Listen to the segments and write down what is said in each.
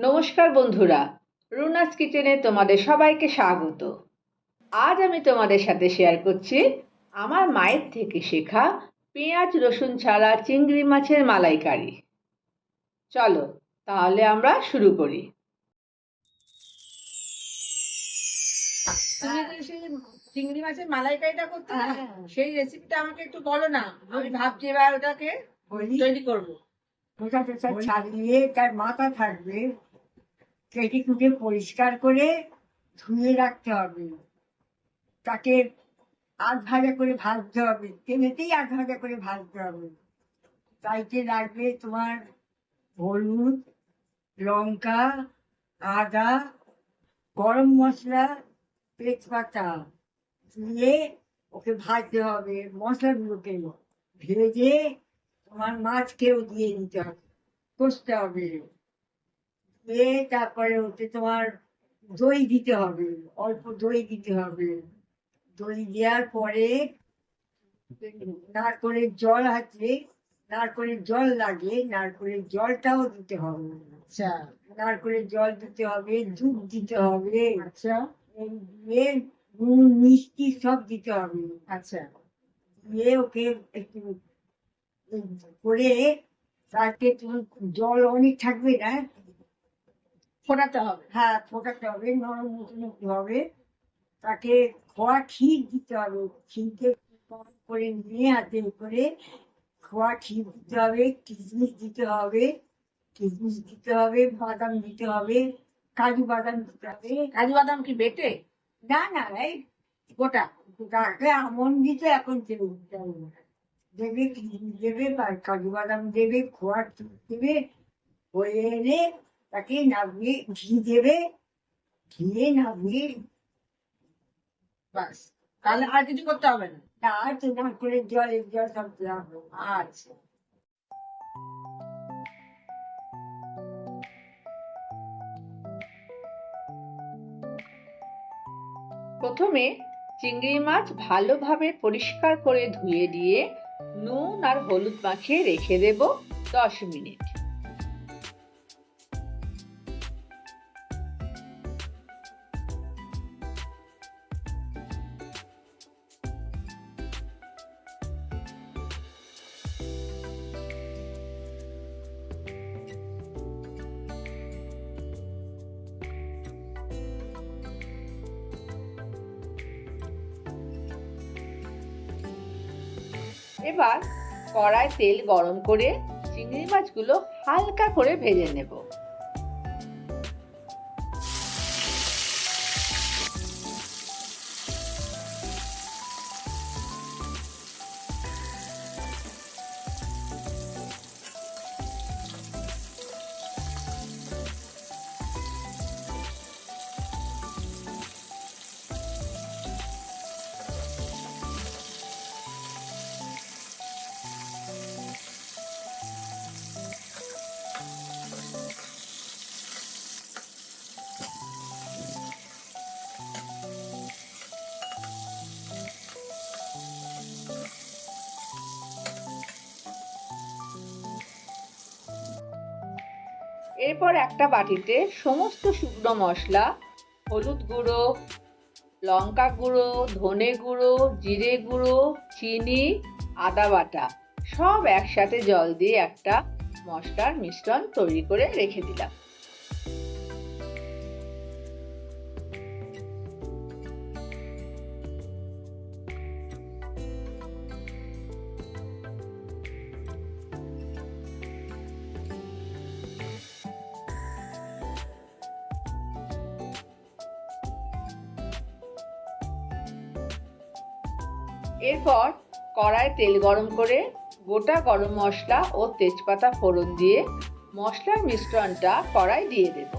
নমস্কার বন্ধুরা, রুনাস কিচেনে তোমাদের সবাইকে স্বাগত। আজ আমি তোমাদের সাথে শেয়ার করছি আমার মায়ের থেকে শেখা পেঁয়াজ রসুন ছাড়া চিংড়ি মাছের মালাইকারি। চলো তাহলে আমরা শুরু করি। তুমি যে সেই চিংড়ি মাছের মালাইকারিটা করতে না, সেই রেসিপিটা আমাকে একটু বলো না। আমি ভাবছি এবার ওটাকে তৈরি করবো। খোসা টোসা ছাড়িয়ে তার মাথা থাকবে, কেটে কুটে পরিষ্কার করে ধুয়ে রাখতে হবে। তাকে আধ ভাজা করে ভাজতে হবে, তেলেতেই আধ ভাজা করে ভাজতে হবে। তাইতে লাগবে তোমার হলুদ, লঙ্কা, আদা, গরম মশলা, তেজপাতা দিয়ে ওকে ভাজতে হবে। মশলাগুলোকে ভেজে তোমার মাছকেও দিয়ে দিতে হবে, কষতে হবে। দিয়ে তারপরে ওতে তোমার দই দিতে হবে, অল্প দই দিতে হবে। দই দেওয়ার পরে নারকোলের জল আছে, নারকোলের জল লাগে, নারকোলের জলটাও দিতে হবে। আচ্ছা নারকোলের জল দিতে হবে, দুধ দিতে হবে, আচ্ছা এই দিয়ে নুন মিষ্টি সব দিতে হবে। আচ্ছা দিয়ে ওকে একটু করে তাকে তুমি জল অনেক থাকবে না, ফোটাতে হবে। হ্যাঁ ফোটাতে হবে, নরম মতন একটু হবে। তাকে খোয়া ক্ষীর দিতে হবে, ক্ষীরকে গরম করে নিয়ে হাতে করে খোয়া ক্ষীর দিতে হবে, কিশমিশ দিতে হবে, কিশমিশ দিতে হবে, বাদাম দিতে হবে, কাজু বাদাম দিতে হবে। কাজু বাদাম কি বেটে? না না, এই গোটা? তাকে আমন দিতে এখন কেউ দিতে হবে না। দেবে, কিশমিশ দেবে, কাজু বাদাম দেবে, খোয়া ক্ষীর দেবে, হয়ে এলে তাকে নামিয়ে ঘি দেবে, ঘিয়ে নামিয়ে বাস, তাহলে আর কিছু করতে হবে না? আর তো না করে জলের জল সব দেওয়া হবে। আচ্ছা, প্রথমে চিংড়ি মাছ ভালোভাবে পরিষ্কার করে ধুয়ে দিয়ে নুন আর হলুদ মাখিয়ে রেখে দেব 10 মিনিট। এবার কড়ায় তেল গরম করে চিংড়ি মাছগুলো হালকা করে ভেজে নেব। এরপর একটা বাটিতে সমস্ত শুকনো মশলা, হলুদ গুঁড়ো, লঙ্কা গুঁড়ো, ধনে গুঁড়ো, জিরে গুঁড়ো, চিনি, আদা বাটা সব একসাথে জল দিয়ে একটা মশলার মিশ্রণ তৈরি করে রেখে দিলাম। এরপর কড়ায় তেল গরম করে গোটা গরম মশলা ও তেজপাতা ফোড়ন দিয়ে মশলার মিশ্রণটা কড়ায় দিয়ে দেব।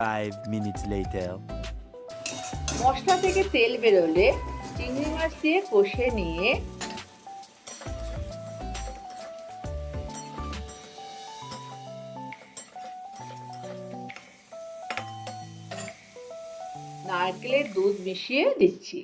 5 minutes later. মশলা থেকে তেল বেরোলে চিংড়ি মাছ দিয়ে কষে নিয়ে নারকেলের দুধ মিশিয়ে দিচ্ছি।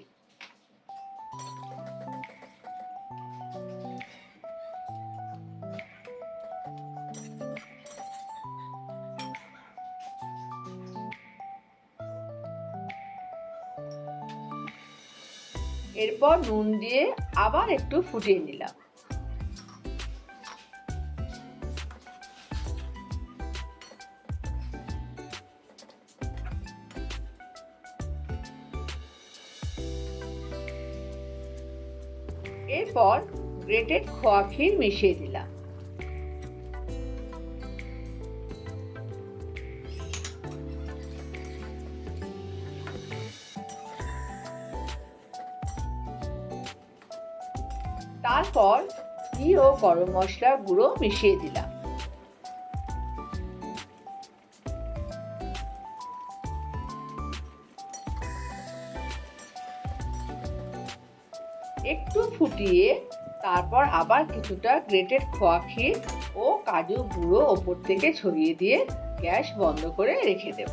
এরপর নুন দিয়ে আবার একটু ফুটিয়ে নিলাম। এরপর গ্রেটেড খোয়া ক্ষীর মিশিয়ে দিলাম। তারপর ঘি ও গরম মশলার গুঁড়ো মিশিয়ে দিলাম। একটু ফুটিয়ে তারপর আবার কিছুটা গ্রেটেড খোয়া ক্ষীর ও কাজু গুঁড়ো ওপর থেকে ছড়িয়ে দিয়ে গ্যাস বন্ধ করে রেখে দেব।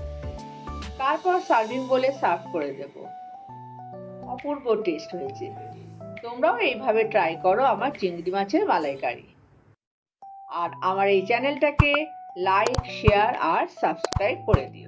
তারপর সার্ভিং বলে সার্ভ করে দেব। অপূর্ব টেস্ট হয়েছে। তোমরাও এইভাবে ট্রাই করো আমার চিংড়ি মাছের মালাইকারি। আর আমার এই চ্যানেলটাকে লাইক, শেয়ার আর সাবস্ক্রাইব করে দিও।